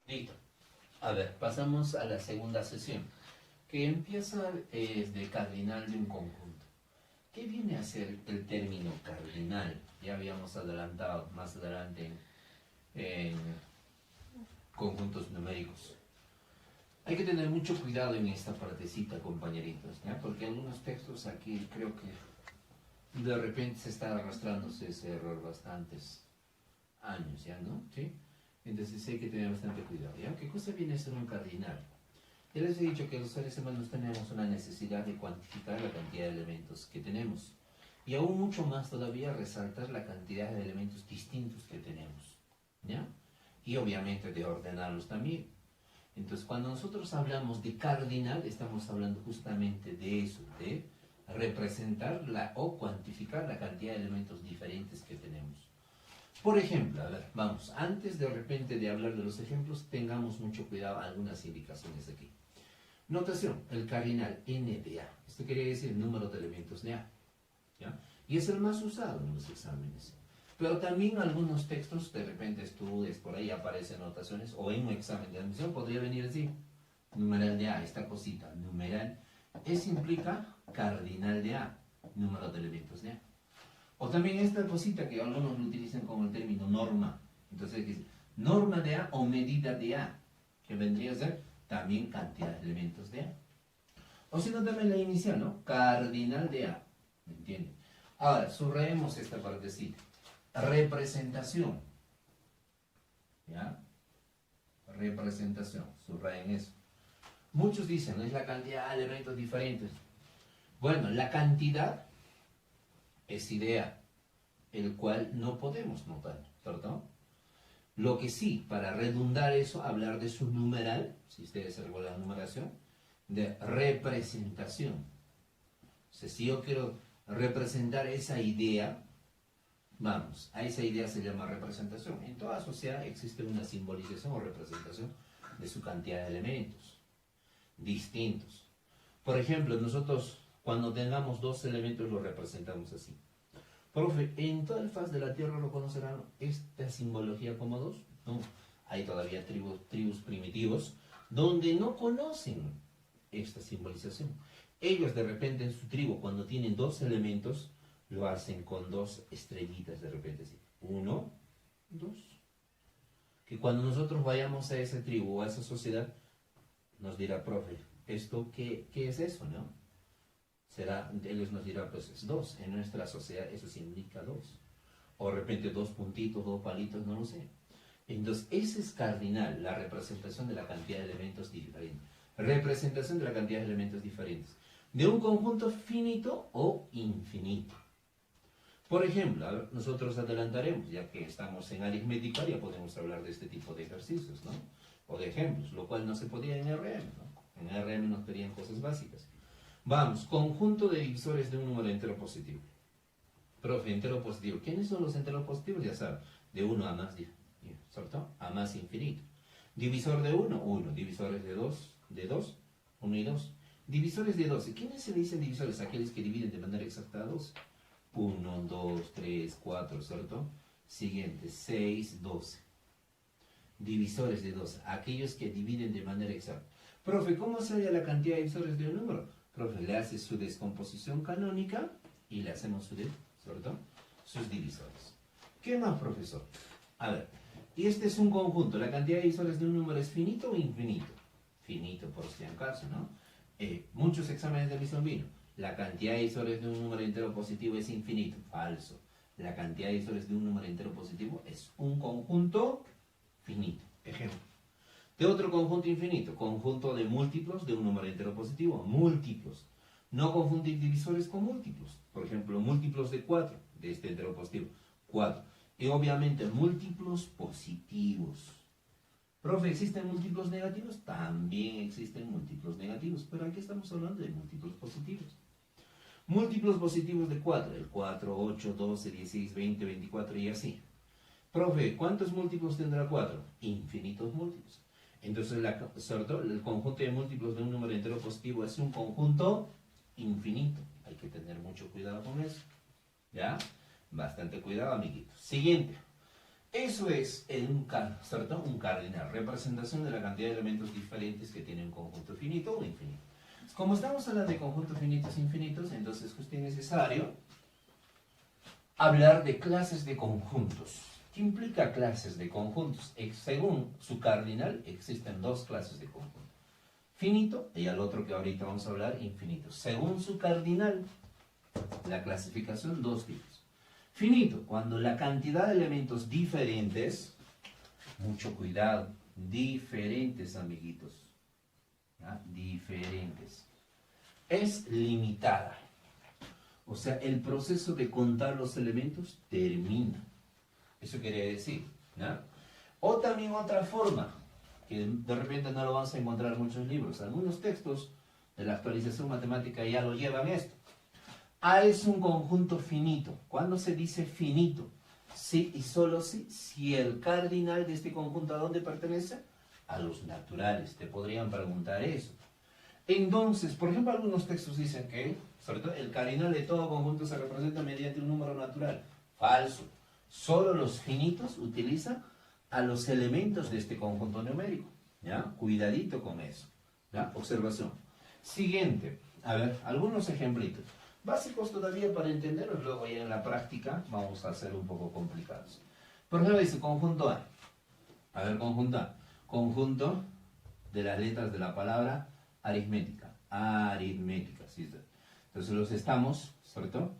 Listo. A ver, pasamos a la segunda sesión, que empieza de cardinal de un conjunto. ¿Qué viene a ser el término cardinal? Ya habíamos adelantado más adelante en conjuntos numéricos. Hay que tener mucho cuidado en esta partecita, compañeritos, ¿ya? Porque algunos textos aquí creo que de repente se está arrastrándose ese error bastantes años, ¿ya no? ¿Sí? Entonces hay que tener bastante cuidado, ¿ya? ¿Qué cosa viene a ser un cardinal? Ya les he dicho que los seres humanos tenemos una necesidad de cuantificar la cantidad de elementos que tenemos. Y aún mucho más todavía resaltar la cantidad de elementos distintos que tenemos, ¿ya? Y obviamente de ordenarlos también. Entonces, cuando nosotros hablamos de cardinal, estamos hablando justamente de eso, de representar o cuantificar la cantidad de elementos diferentes que tenemos. Por ejemplo, a ver, vamos, antes de repente de hablar de los ejemplos, tengamos mucho cuidado algunas indicaciones aquí. Notación, el cardinal n de a. Esto quiere decir el número de elementos de a, ¿ya? Y es el más usado en los exámenes. Pero también algunos textos, de repente estudies, por ahí aparecen notaciones, o en un examen de admisión podría venir así, numeral de a, esta cosita, numeral, eso implica cardinal de a, número de elementos de a. O también esta cosita que algunos lo utilizan como el término norma. Entonces, dice, norma de a o medida de a, que vendría a ser también cantidad de elementos de a. O si no, también la inicial, ¿no? Cardinal de a, ¿me entienden? Ahora, subrayemos esta partecita. Representación. ¿Ya? Representación. Subrayen eso. Muchos dicen, es la cantidad de elementos diferentes. Bueno, la cantidad es idea, el cual no podemos notar, ¿cierto? Lo que sí, para redundar eso, hablar de su numeral, si ustedes se recuerdan la numeración, de representación. O sea, si yo quiero representar esa idea, vamos, a esa idea se llama representación. En toda sociedad existe una simbolización o representación de su cantidad de elementos distintos. Por ejemplo, nosotros cuando tengamos dos elementos los representamos así. Profe, ¿en toda el faz de la Tierra lo conocerán esta simbología como dos? No, hay todavía tribus primitivos donde no conocen esta simbolización. Ellos de repente en su tribu, cuando tienen dos elementos, lo hacen con dos estrellitas de repente, así. Uno, dos. Que cuando nosotros vayamos a esa tribu o a esa sociedad, nos dirá, profe, ¿esto qué es eso, no? Será, ellos nos dirán, pues es dos. En nuestra sociedad eso significa dos. O de repente dos puntitos, dos palitos, no lo sé. Entonces, ese es cardinal, la representación de la cantidad de elementos diferentes. Representación de la cantidad de elementos diferentes. De un conjunto finito o infinito. Por ejemplo, a ver, nosotros adelantaremos, ya que estamos en aritmética, ya podemos hablar de este tipo de ejercicios, ¿no? O de ejemplos, lo cual no se podía en RM, ¿no? En RM nos pedían cosas básicas. Vamos, conjunto de divisores de un número entero positivo. Profe, entero positivo. ¿Quiénes son los enteros positivos? Ya saben, de 1 a más, ¿cierto? A más infinito. Divisor de 1, 1. Divisores de 2, 1 y 2. Divisores de 12. ¿Quiénes se dicen divisores? Aquellos que dividen de manera exacta a 12. 1, 2, 3, 4, ¿cierto? Siguiente, 6, 12. Divisores de 12. Aquellos que dividen de manera exacta. Profe, ¿cómo se halla la cantidad de divisores de un número? Profe, le hace su descomposición canónica y le hacemos ¿cierto? Sus divisores. ¿Qué más, profesor? A ver, y este es un conjunto. ¿La cantidad de divisores de un número es finito o infinito? Finito, por si acaso, ¿no? Muchos exámenes de admisión vino. La cantidad de divisores de un número entero positivo es infinito. Falso. La cantidad de divisores de un número entero positivo es un conjunto finito. Ejemplo. De otro conjunto infinito, conjunto de múltiplos de un número entero positivo, múltiplos. No confundir divisores con múltiplos. Por ejemplo, múltiplos de 4, de este entero positivo, 4. Y obviamente múltiplos positivos. Profe, ¿existen múltiplos negativos? También existen múltiplos negativos, pero aquí estamos hablando de múltiplos positivos. Múltiplos positivos de 4, el 4, 8, 12, 16, 20, 24 y así. Profe, ¿cuántos múltiplos tendrá 4? Infinitos múltiplos. Entonces, el conjunto de múltiplos de un número entero positivo es un conjunto infinito. Hay que tener mucho cuidado con eso. ¿Ya? Bastante cuidado, amiguitos. Siguiente. Eso es ¿cierto? Un cardinal, representación de la cantidad de elementos diferentes que tiene un conjunto finito o infinito. Como estamos hablando de conjuntos finitos e infinitos, entonces es justo necesario hablar de clases de conjuntos. ¿Qué implica clases de conjuntos? Según su cardinal, existen dos clases de conjuntos. Finito y al otro que ahorita vamos a hablar, infinito. Según su cardinal, la clasificación, dos tipos. Finito, cuando la cantidad de elementos diferentes, mucho cuidado, diferentes, amiguitos, ¿ya? Diferentes, es limitada. O sea, el proceso de contar los elementos termina. Eso quiere decir, ¿no? O también otra forma, que de repente no lo vamos a encontrar en muchos libros. Algunos textos de la actualización matemática ya lo llevan esto. A es un conjunto finito. ¿Cuándo se dice finito? Sí y solo sí, si el cardinal de este conjunto, ¿a dónde pertenece? A los naturales. Te podrían preguntar eso. Entonces, por ejemplo, algunos textos dicen que, sobre todo, el cardinal de todo conjunto se representa mediante un número natural. Falso. Solo los finitos utilizan a los elementos de este conjunto numérico. ¿Ya? Cuidadito con eso. ¿Ya? Observación. Siguiente. A ver, algunos ejemplitos. Básicos todavía para entenderlos, luego ya en la práctica vamos a hacer un poco complicados. Por ejemplo, dice conjunto A. A ver, conjunto A. Conjunto de las letras de la palabra aritmética. Aritmética, ¿sí? Entonces los estamos, ¿cierto?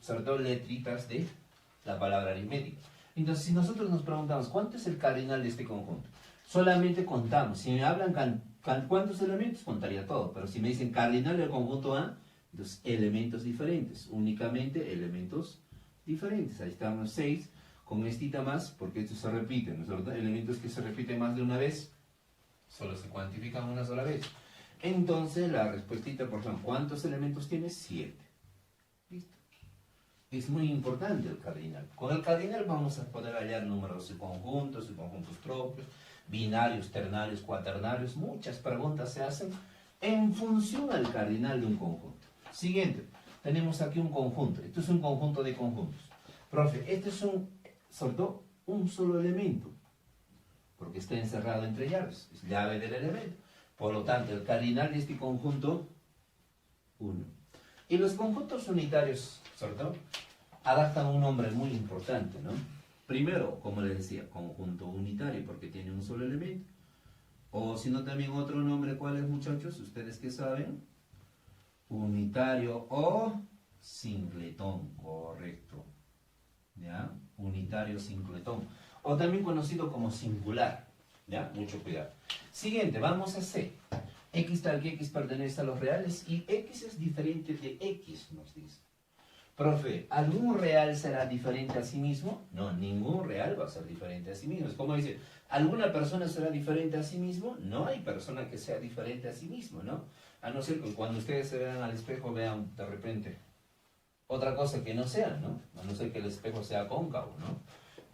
Sobre todo letritas de la palabra aritmética. Entonces, si nosotros nos preguntamos, ¿cuánto es el cardinal de este conjunto? Solamente contamos. Si me hablan cuántos elementos, contaría todo. Pero si me dicen cardinal del conjunto A, entonces elementos diferentes. Únicamente elementos diferentes. Ahí estamos 6. Con estita más, porque estos se repiten, ¿no es verdad? Elementos que se repiten más de una vez, solo se cuantifican una sola vez. Entonces, la respuestita, por ejemplo, ¿cuántos elementos tiene? 7. ¿Listo? Es muy importante el cardinal. Con el cardinal vamos a poder hallar números y conjuntos propios, binarios, ternarios, cuaternarios. Muchas preguntas se hacen en función al cardinal de un conjunto. Siguiente, tenemos aquí un conjunto. Esto es un conjunto de conjuntos. Profe, este es sobre todo un solo elemento, porque está encerrado entre llaves. Es llave del elemento. Por lo tanto, el cardinal de este conjunto, 1. Y los conjuntos unitarios, sobre todo, adaptan un nombre muy importante, ¿no? Primero, como les decía, conjunto unitario, porque tiene un solo elemento. O si no, también otro nombre, ¿cuál es, muchachos? ¿Ustedes qué saben? Unitario o singletón, correcto. ¿Ya? Unitario singletón. O también conocido como singular. ¿Ya? Mucho cuidado. Siguiente, vamos a C. X tal que X pertenece a los reales y X es diferente de X, nos dice. Profe, ¿algún real será diferente a sí mismo? No, ningún real va a ser diferente a sí mismo. Es como dice, ¿alguna persona será diferente a sí mismo? No hay persona que sea diferente a sí mismo, ¿no? A no ser que cuando ustedes se vean al espejo vean de repente otra cosa que no sea, ¿no? A no ser que el espejo sea cóncavo, ¿no?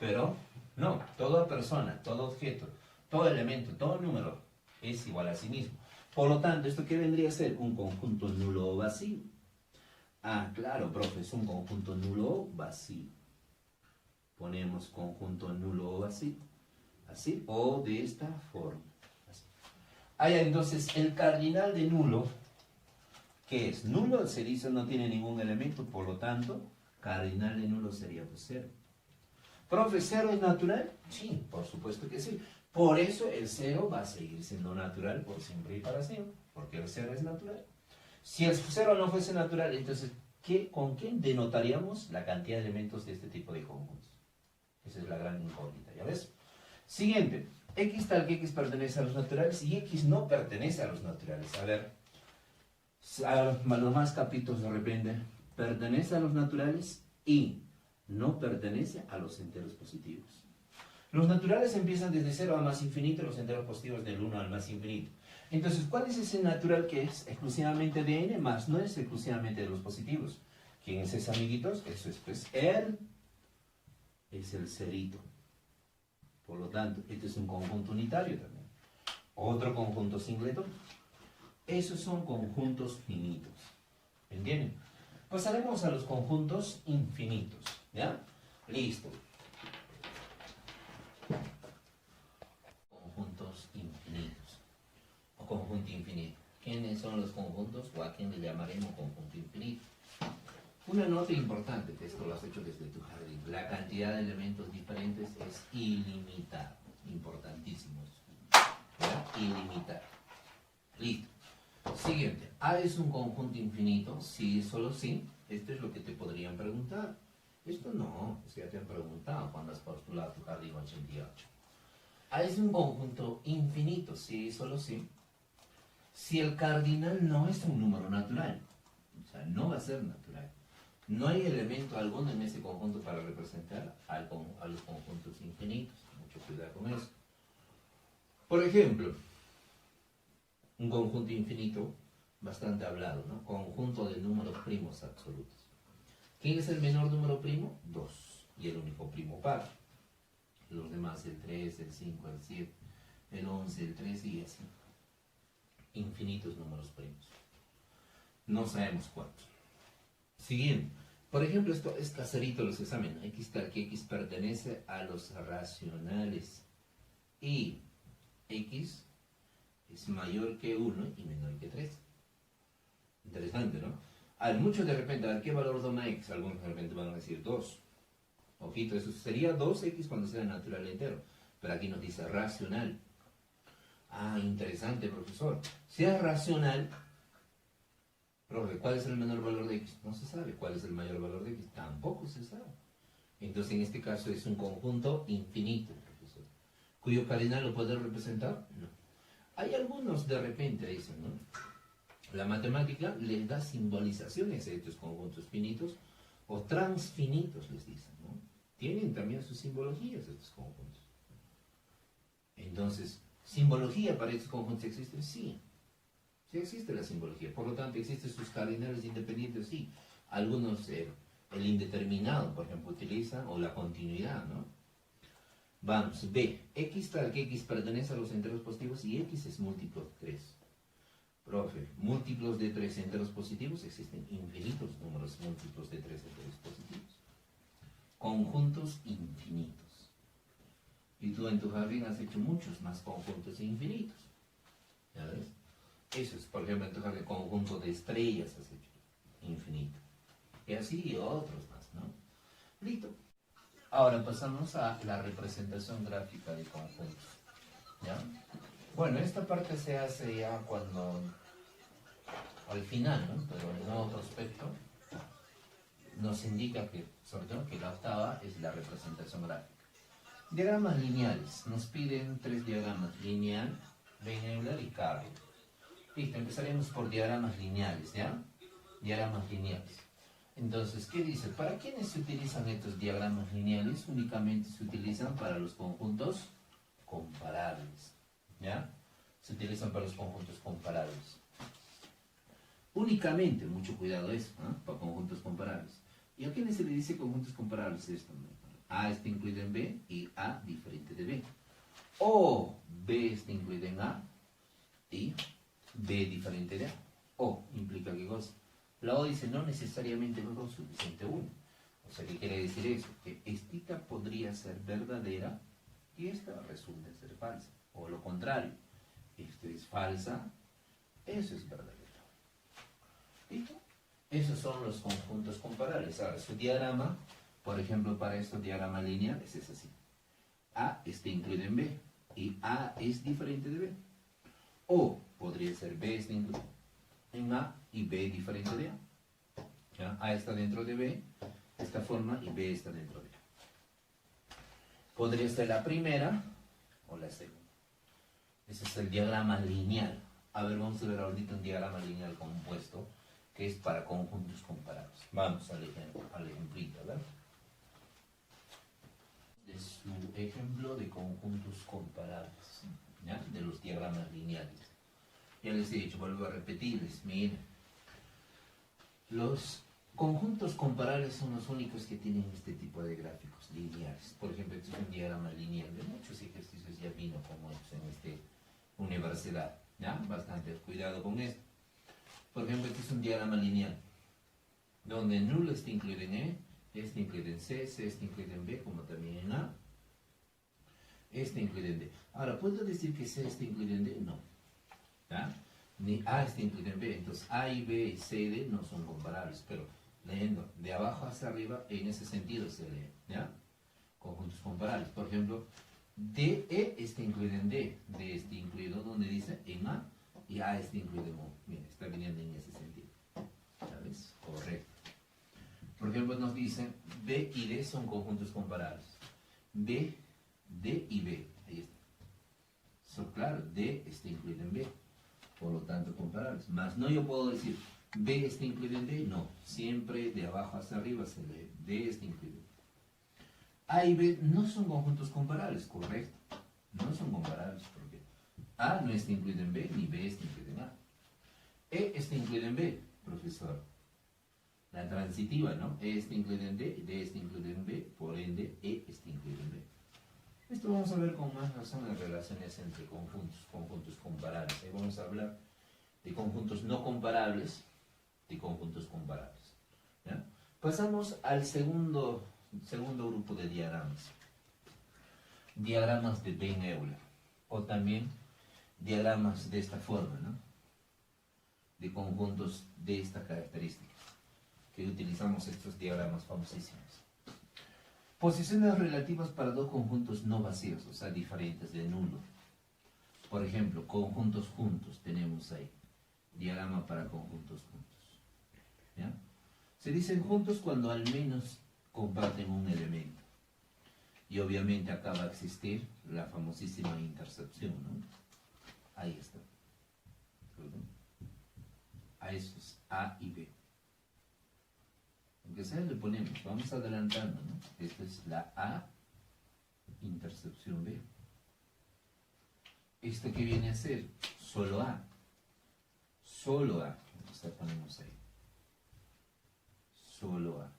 Pero no, toda persona, todo objeto, todo elemento, todo número es igual a sí mismo. Por lo tanto, ¿esto qué vendría a ser? Un conjunto nulo o vacío. Ah, claro, profe, es un conjunto nulo o vacío. Ponemos conjunto nulo o vacío. Así, o de esta forma. Así. Ah, ya, entonces, el cardinal de nulo, ¿qué es? Nulo se dice no tiene ningún elemento, por lo tanto, cardinal de nulo sería pues 0. Profe, ¿0 es natural? Sí, por supuesto que sí. Por eso el 0 va a seguir siendo natural por siempre y para siempre, porque el 0 es natural. Si el 0 no fuese natural, entonces, ¿con qué denotaríamos la cantidad de elementos de este tipo de conjuntos? Esa es la gran incógnita, ¿ya ves? Siguiente, X tal que X pertenece a los naturales y X no pertenece a los naturales. A ver, los más capítulos de repente, pertenece a los naturales y no pertenece a los enteros positivos. Los naturales empiezan desde 0 al más infinito, los enteros positivos del 1 al más infinito. Entonces, ¿cuál es ese natural que es exclusivamente de n, más no es exclusivamente de los positivos? ¿Quién es ese, amiguitos? Eso es, pues, es el cerito. Por lo tanto, este es un conjunto unitario también. Otro conjunto singleton. Esos son conjuntos finitos. ¿Entienden? Pasaremos a los conjuntos infinitos. ¿Ya? Listo. conjunto infinito. ¿Quiénes son los conjuntos o a quién le llamaremos conjunto infinito? Una nota importante, que esto lo has hecho desde tu jardín. La cantidad de elementos diferentes es ilimitada. Importantísimo eso. ¿Ya? Ilimitada. Listo. Siguiente. A es un conjunto infinito, sí, solo sí. Esto es lo que te podrían preguntar. Esto no, es que ya te han preguntado cuando has postulado tu jardín 88. A es un conjunto infinito, sí, solo sí. Si el cardinal no es un número natural, o sea, no va a ser natural. No hay elemento alguno en ese conjunto para representar a los conjuntos infinitos. Mucho cuidado con eso. Por ejemplo, un conjunto infinito, bastante hablado, ¿no? Conjunto de números primos absolutos. ¿Quién es el menor número primo? 2. Y el único primo par. Los demás, el 3, el 5, el 7, el 11, el 13 y así. Infinitos números primos. No sabemos cuántos. Siguiente. Por ejemplo, esto es caserito los exámenes. X tal que X pertenece a los racionales. Y X es mayor que 1 y menor que 3. Interesante, ¿no? Al mucho de repente, ¿a qué valor toma X? Algunos de repente van a decir 2. Ojito, eso sería 2X cuando sea natural entero. Pero aquí nos dice racional. Ah, interesante, profesor. Si es racional, profe, ¿cuál es el menor valor de X? No se sabe. ¿Cuál es el mayor valor de X? Tampoco se sabe. Entonces, en este caso es un conjunto infinito, profesor. ¿Cuyo cardinal lo puede representar? No. Hay algunos de repente dicen, ¿no? La matemática les da simbolizaciones a estos conjuntos finitos o transfinitos, les dicen, ¿no? Tienen también sus simbologías estos conjuntos. Entonces, ¿simbología para estos conjuntos existe? Sí. Sí existe la simbología. Por lo tanto, existen sus cardinales independientes, sí. Algunos, el indeterminado, por ejemplo, utilizan, o la continuidad, ¿no? Vamos, B. X tal que X pertenece a los enteros positivos y X es múltiplo de 3. Profe, múltiplos de 3 enteros positivos, existen infinitos números múltiplos de 3 enteros positivos. Conjuntos infinitos. Y tú en tu jardín has hecho muchos más conjuntos infinitos. ¿Ya ves? Eso es, por ejemplo, en tu jardín, conjunto de estrellas has hecho infinito. Y así otros más, ¿no? Listo. Ahora pasamos a la representación gráfica de conjuntos. ¿Ya? Bueno, esta parte se hace ya cuando, al final, ¿no? Pero en otro aspecto, nos indica que, sobre todo, que la octava es la representación gráfica. Diagramas lineales. Nos piden 3 diagramas: lineal, Wien-Euler y Carroll. Listo, empezaremos por diagramas lineales, ¿ya? Diagramas lineales. Entonces, ¿qué dice? ¿Para quiénes se utilizan estos diagramas lineales? Únicamente se utilizan para los conjuntos comparables, ¿ya? Se utilizan para los conjuntos comparables. Únicamente, mucho cuidado eso, ¿eh? Para conjuntos comparables. ¿Y a quiénes se le dice conjuntos comparables esto? A está incluido en B y A diferente de B. O B está incluido en A y B diferente de A. O implica qué cosa. La O dice no necesariamente 2, suficiente 1. O sea, ¿qué quiere decir eso? Que esta podría ser verdadera y esta resulta ser falsa. O lo contrario, esta es falsa, eso es verdadero. ¿Listo? Esos son los conjuntos comparables. Ahora, su diagrama, por ejemplo, para estos diagramas lineales es así. A está incluido en B y A es diferente de B. O podría ser B está incluido en A y B diferente de A. ¿Ya? A está dentro de B, de esta forma, y B está dentro de A. Podría ser la primera o la segunda. Ese es el diagrama lineal. A ver, vamos a ver ahorita un diagrama lineal compuesto que es para conjuntos comparables. Vamos al ejemplito, ¿verdad? De su ejemplo de conjuntos comparables, ¿ya? De los diagramas lineales. Ya les he dicho, vuelvo a repetirles, miren. Los conjuntos comparables son los únicos que tienen este tipo de gráficos lineales. Por ejemplo, este es un diagrama lineal de muchos ejercicios, ya vino como estos en esta universidad. ¿Ya? Bastante cuidado con esto. Por ejemplo, este es un diagrama lineal, donde nulo está incluido en E, este incluido en C, C está incluido en B, como también en A, este incluido en D. Ahora, ¿puedo decir que C está incluido en D? No. ¿ya? Ni A está incluido en B. Entonces A y B, C y D no son comparables, pero leyendo de abajo hacia arriba, en ese sentido se lee, ¿ya? Conjuntos comparables. Por ejemplo, DE está incluido en D, D está incluido donde dice en A, y A está incluido en U. Mira, está viniendo en ese sentido. ¿Sabes? Correcto. Por ejemplo, nos dicen B y D son conjuntos comparables. B, D y B. Ahí está. So, claro, D está incluido en B. Por lo tanto, comparables. Más no yo puedo decir B está incluido en D. No. Siempre de abajo hacia arriba se lee D está incluido. A y B no son conjuntos comparables, correcto. No son comparables porque A no está incluido en B, ni B está incluido en A. E está incluido en B, profesor. La transitiva, ¿no? E está incluido en D, D está incluido en B, por ende, E está incluido en B. Esto vamos a ver con más razón las relaciones entre conjuntos comparables. Ahí vamos a hablar de conjuntos no comparables, de conjuntos comparables. ¿Ya? Pasamos al segundo grupo de diagramas. Diagramas de Venn-Euler, o también diagramas de esta forma, ¿no? De conjuntos de esta característica, que utilizamos estos diagramas famosísimos. Posiciones relativas para dos conjuntos no vacíos, o sea, diferentes de nulo. Por ejemplo, conjuntos juntos, tenemos ahí. Diagrama para conjuntos juntos. ¿Ya? Se dicen juntos cuando al menos comparten un elemento. Y obviamente acá va a existir la famosísima intercepción, ¿no? Ahí está. A esos, A y B. Aunque sea le ponemos, vamos adelantando, ¿no? Esta es la A, intercepción B. ¿Esto qué viene a ser? Solo A. Solo A. Entonces ponemos ahí. Solo A.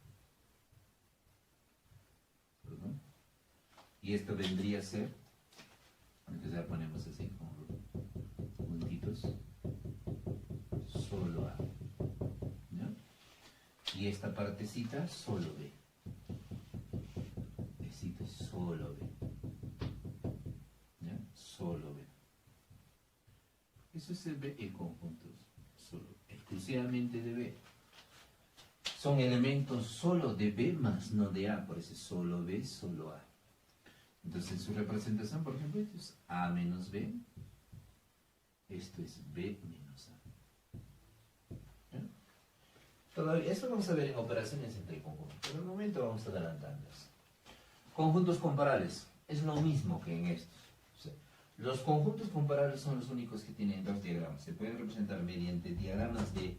¿Perdón? Y esto vendría a ser, entonces ya ponemos así, con puntitos. Solo A. ¿Ya? Y esta partecita, solo B. Necesito solo B. ¿Ya? Solo B. Eso es el B en conjuntos. Solo, exclusivamente de B. Son elementos solo de B más no de A. Por eso es solo B, solo A. Entonces su representación, por ejemplo, esto es A menos B. Esto es B menos A. Todavía, eso vamos a ver en operaciones entre conjuntos. Por el momento vamos adelantando. Conjuntos comparables. Es lo mismo que en estos. O sea, los conjuntos comparables son los únicos que tienen dos diagramas. Se pueden representar mediante diagramas de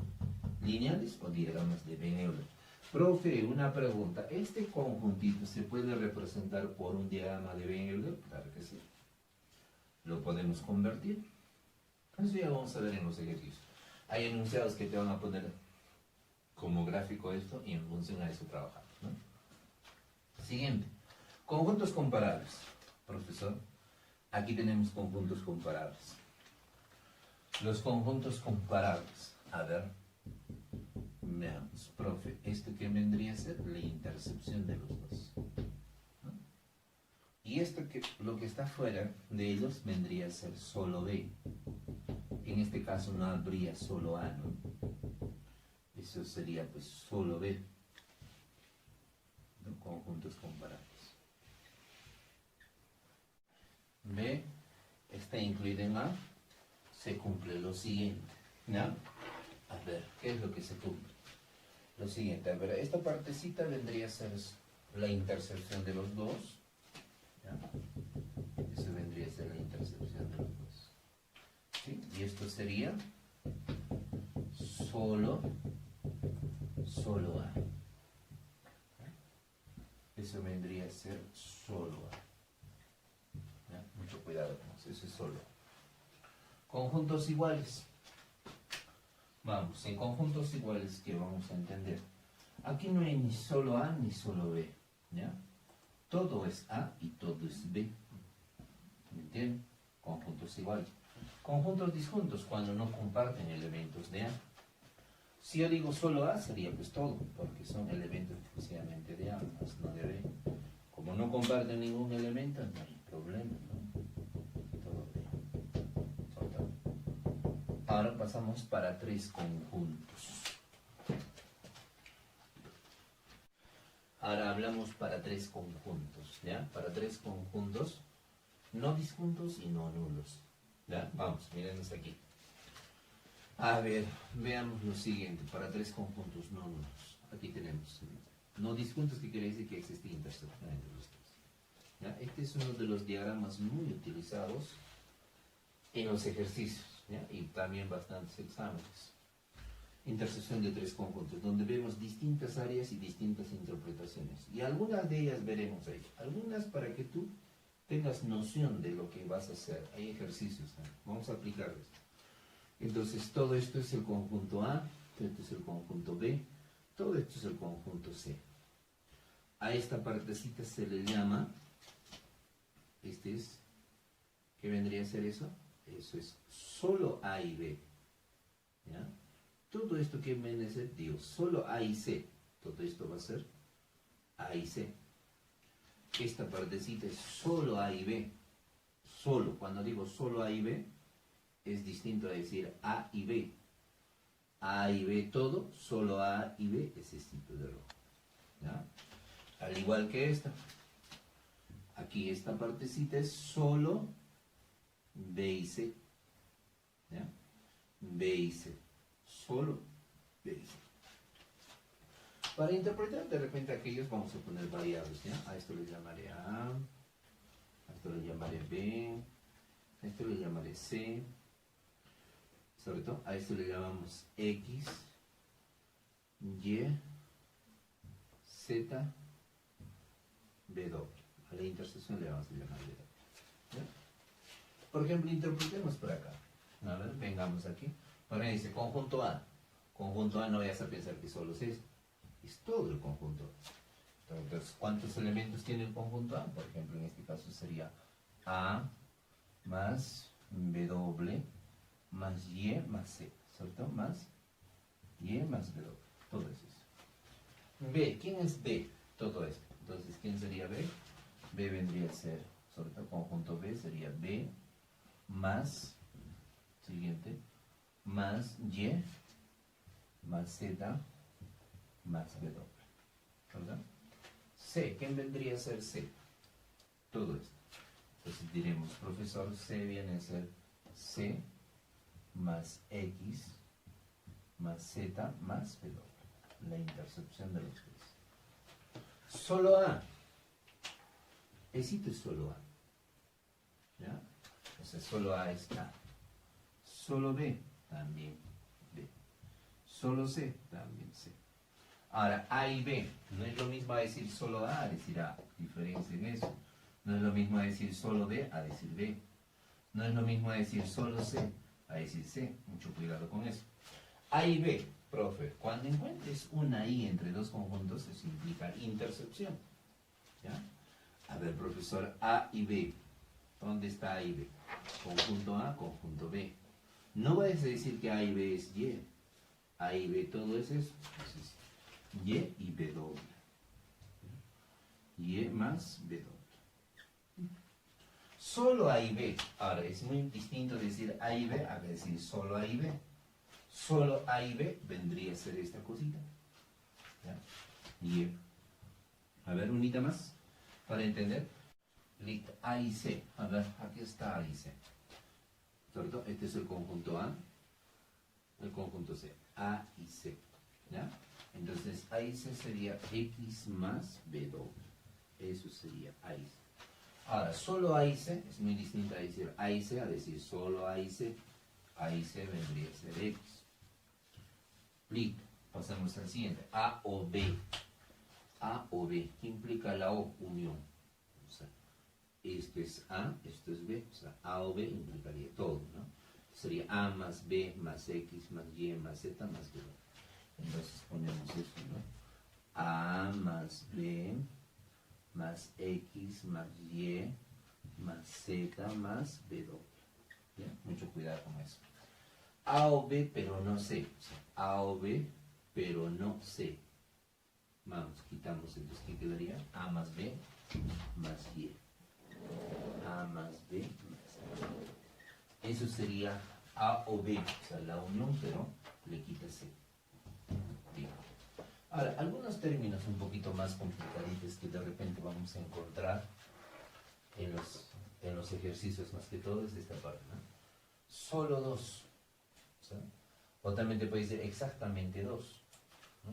lineales o diagramas de Venn-Euler. Profe, una pregunta. ¿Este conjuntito se puede representar por un diagrama de Venn-Euler? Claro que sí. ¿Lo podemos convertir? Eso ya vamos a ver en los ejercicios. Hay enunciados que te van a poner como gráfico esto y en función a eso trabajar, ¿no? Siguiente. Conjuntos comparables. Profesor, aquí tenemos conjuntos comparables. Los conjuntos comparables. A ver, veamos, profe, ¿esto qué vendría a ser? La intercepción de los dos, ¿no? Y esto lo que está fuera de ellos vendría a ser solo B. En este caso no habría solo A, ¿no? Eso sería pues solo B, ¿no? Conjuntos comparables. B está incluido en A, se cumple lo siguiente, ¿no? A ver, ¿qué es lo que se cumple? Lo siguiente, a ver, esta partecita vendría a ser la intercepción de los dos, ¿ya? Eso vendría a ser la intercepción de los dos, ¿sí? Y esto sería solo A. Eso vendría a ser solo A. ¿Ya? Mucho cuidado con eso, eso es solo A. Conjuntos iguales. Vamos, en conjuntos iguales que vamos a entender. Aquí no hay ni solo A ni solo B, ¿ya? Todo es A y todo es B. ¿Me entienden? Conjuntos iguales. Conjuntos disjuntos cuando no comparten elementos de A. Si yo digo solo A, sería pues todo, porque son elementos exclusivamente de A, más no de B. Como no comparten ningún elemento, no hay problema, ¿no? Todo B. Son todo. Ahora pasamos para tres conjuntos. Ahora hablamos para tres conjuntos, ¿ya? Para tres conjuntos, no disjuntos y no nulos, ¿ya? Vamos, mírenos aquí. A ver, veamos lo siguiente, para tres conjuntos no nulos. Aquí tenemos no disjuntos, que quiere decir que existe intersección entre los tres, ¿ya? Este es uno de los diagramas muy utilizados en los ejercicios, ¿ya? Y también bastantes exámenes. Intersección de tres conjuntos, donde vemos distintas áreas y distintas interpretaciones. Y algunas de ellas veremos ahí. Algunas para que tú tengas noción de lo que vas a hacer. Hay ejercicios, ¿no? Vamos a aplicarlos. Entonces, todo esto es el conjunto A, esto es el conjunto B, todo esto es el conjunto C. A esta partecita se le llama, ¿qué vendría a ser eso? Eso es solo A y B, ¿ya? Todo esto que viene a ser, digo, solo A y C. Todo esto va a ser A y C. Esta partecita es solo A y B. Solo, cuando digo solo A y B, es distinto a decir A y B. A y B todo, solo A y B es este tipo de rojo, ¿ya? Al igual que esta. Aquí esta partecita es solo B y C, ¿ya? B y C. Solo B y C. Para interpretar de repente aquellos vamos a poner variables, ¿ya? A esto le llamaré A, a esto le llamaré B, a esto le llamaré C, sobre todo a esto le llamamos X, Y, Z, W. A la intersección le vamos a llamar W, ¿ya? Por ejemplo, interpretemos por acá. A ver, vengamos aquí. Ahora dice conjunto A. Conjunto A no vayas a pensar que solo es esto. Es todo el conjunto. Entonces, ¿cuántos elementos tiene el conjunto A? Por ejemplo, en este caso sería A más W más Y más Z, ¿cierto? Más Y más W. Todo eso. B. ¿Quién es B? Todo esto. Entonces, ¿quién sería B? B vendría a ser, sobre todo conjunto B, sería B más, siguiente, más Y, más Z, más W, ¿verdad? C, ¿quién vendría a ser C? Todo esto. Entonces diremos, profesor, C viene a ser C más X más Z más W, la intersección de los tres. Solo A. Esto es solo A, ¿ya? O sea, solo A es A. Solo B, también B. Solo C, también C. Ahora, A y B, no es lo mismo a decir solo A decir A. Diferencia en eso. No es lo mismo a decir solo B a decir B. No es lo mismo a decir solo C a decir C. Mucho cuidado con eso. A y B, profe, cuando encuentres una I entre dos conjuntos, eso implica intersección, ¿ya? A ver, profesor, A y B. ¿Dónde está A y B? Conjunto A, conjunto B. No vayas a decir que A y B es Y. A y B todo es eso. Entonces, Y y B doble. Y más B doble. Solo A y B. Ahora, es muy distinto decir A y B a decir solo A y B. Solo A y B vendría a ser esta cosita, ¿ya? Y a ver, unita más para entender. Listo, A y C. A ver, aquí está A y C. ¿Cierto? Este es el conjunto A, el conjunto C. A y C, ¿ya? Entonces, A y C sería X más B doble. Eso sería A y C. Ahora, solo A y C es muy distinto a decir A y C a decir solo A y C. A y C vendría a ser X. Listo. Pasamos al siguiente. A o B. A o B. ¿Qué implica la O? Unión. O sea, esto es A, esto es B. O sea, A o B implicaría todo, ¿no? Sería A más B más X más Y más Z más B. Entonces ponemos esto, ¿no? A más B más X más Y más Z más B doble. ¿Bien? Mucho cuidado con eso. A o B, pero no C. O sea, A o B, pero no C. Vamos, quitamos entonces, ¿qué quedaría? A más B más Y. A más B más Y. Eso sería A o B, o sea, la unión, pero le quita C. Bien. Ahora, algunos términos un poquito más complicaditos que de repente vamos a encontrar en los ejercicios, más que todo, es de esta parte, ¿no? Solo dos. ¿Sí? O también te puede decir exactamente dos, ¿no?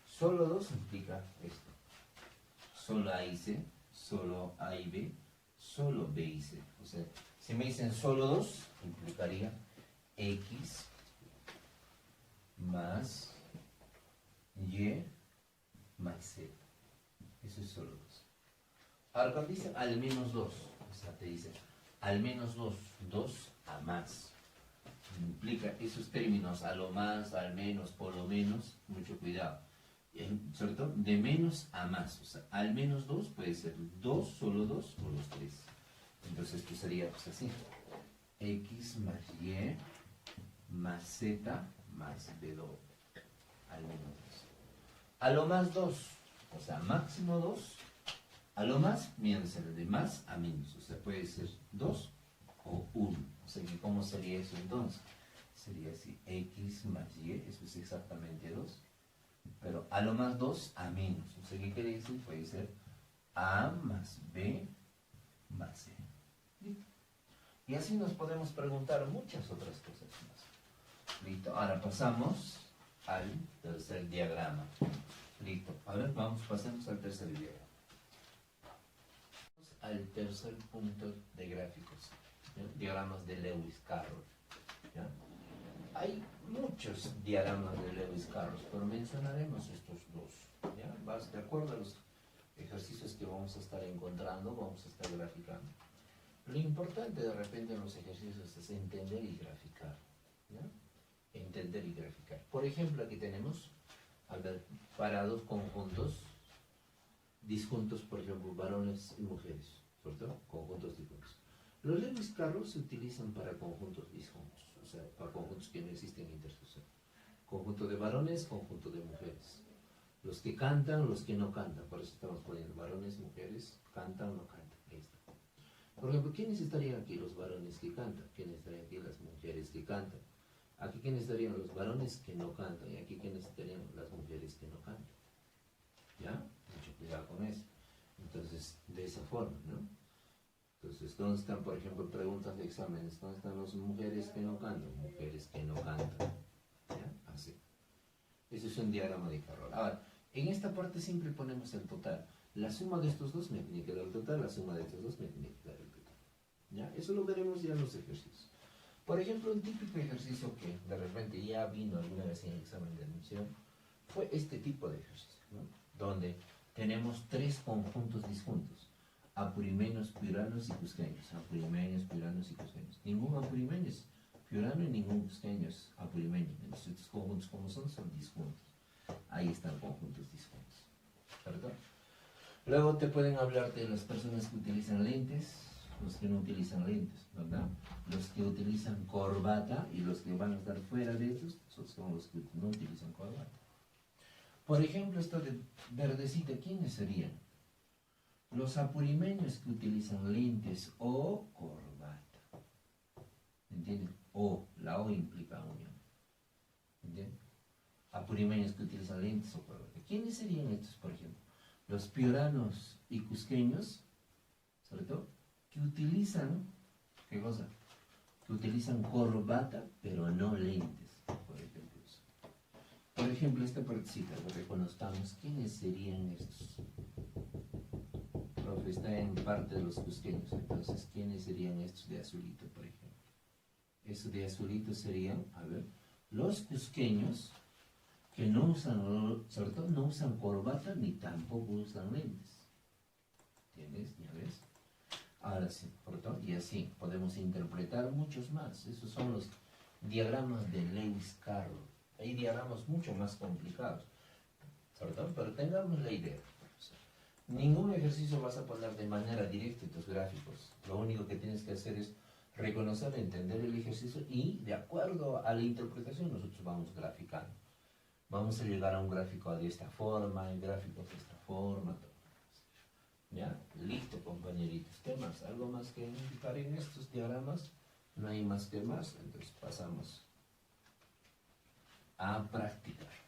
Solo dos implica esto. Solo A y C, solo A y B, solo B y C. O sea, si me dicen solo dos, implicaría X más Y más Z. Eso es solo dos. Ahora, cuando dicen al menos dos, o sea, te dicen al menos dos, dos a más. Implica esos términos, a lo más, al menos, por lo menos, mucho cuidado. Sobre todo, de menos a más. O sea, al menos dos puede ser dos, solo dos o los tres. Entonces, esto sería pues, así. X más Y más Z más B doble. Al menos dos. A lo más dos, o sea, máximo dos. A lo más, mírense, de más a menos. O sea, puede ser dos o 1. O sea, que ¿cómo sería eso entonces? Sería así, X más Y, eso es exactamente 2. Pero a lo más 2 a menos. O sea, ¿qué quiere decir? Puede ser A más B más C. ¿Listo? Y así nos podemos preguntar muchas otras cosas más. ¿Listo? Ahora pasamos al tercer diagrama. ¿Listo? Ahora pasemos al tercer diagrama. Al tercer punto de gráficos. ¿Ya? Diagramas de Lewis-Carroll. ¿Ya? Hay muchos diagramas de Lewis-Carroll, pero mencionaremos estos dos. ¿Ya? De acuerdo a los ejercicios que vamos a estar encontrando, vamos a estar graficando. Lo importante de repente en los ejercicios es entender y graficar. ¿Ya? Entender y graficar. Por ejemplo, aquí tenemos, a ver, para dos conjuntos disjuntos, por ejemplo, varones y mujeres, ¿cierto? Conjuntos disjuntos. Los Lewis-Carroll se utilizan para conjuntos disjuntos, o sea, para conjuntos que no existen intersección. Conjunto de varones, conjunto de mujeres. Los que cantan, los que no cantan, por eso estamos poniendo varones, mujeres, cantan o no cantan. Ahí está. Por ejemplo, ¿quiénes estarían aquí? Los varones que cantan. ¿Quiénes estarían aquí? Las mujeres que cantan. Aquí, ¿quiénes estarían? Los varones que no cantan. Y aquí, ¿quiénes estarían? Las mujeres que no cantan. ¿Ya? Mucho cuidado con eso. Entonces, de esa forma, ¿no? Entonces, ¿dónde están, por ejemplo, preguntas de exámenes? ¿Dónde están las mujeres que no cantan? Mujeres que no cantan. ¿Ya? Así. Ese es un diagrama de Carroll. Ahora, en esta parte siempre ponemos el total. La suma de estos dos me tiene que dar el total, la suma de estos dos me tiene que dar el total. ¿Ya? Eso lo veremos ya en los ejercicios. Por ejemplo, un típico ejercicio que de repente ya vino alguna vez en el examen de admisión fue este tipo de ejercicio, ¿no? Donde tenemos tres conjuntos disjuntos, apurimeños, piuranos y cusqueños. Apurimeños, piuranos y cusqueños. Ningún apurimeño es piurano y ningún cusqueño es apurimeño. Entonces, estos conjuntos, como son disjuntos. Ahí están conjuntos disjuntos. ¿Verdad? Luego te pueden hablar de las personas que utilizan lentes, los que no utilizan lentes, ¿verdad? Los que utilizan corbata y los que van a estar fuera de esos son los que no utilizan corbata. Por ejemplo, esto de verdecita, ¿quiénes serían? Los apurimeños que utilizan lentes o corbata. ¿Entienden? O, la O implica unión. ¿Entienden? Apurimeños que utilizan lentes o corbata. ¿Quiénes serían estos, por ejemplo? Los piuranos y cusqueños, sobre todo, que utilizan, ¿qué cosa? Que utilizan corbata, pero no lentes, por ejemplo. Por ejemplo, esta partecita, lo reconozcamos, ¿quiénes serían estos? Profe, está en parte de los cusqueños, entonces, ¿quiénes serían estos de azulito, por ejemplo? Estos de azulito serían, a ver, los cusqueños que no usan, sobre todo no usan corbata ni tampoco usan lentes. ¿Entiendes? ¿Ya ves? Ahora sí, por tanto, y así podemos interpretar muchos más. Esos son los diagramas de Lewis-Carroll. Hay diagramas mucho más complicados, sobre todo, pero tengamos la idea. O sea, ningún ejercicio vas a poner de manera directa en tus gráficos. Lo único que tienes que hacer es reconocer, entender el ejercicio y de acuerdo a la interpretación nosotros vamos graficando. Vamos a llegar a un gráfico de esta forma, el gráfico de esta forma. ¿Ya? Listo, compañeritos. ¿Qué más? ¿Algo más que indicar en estos diagramas? No hay más que más, entonces pasamos a practicar.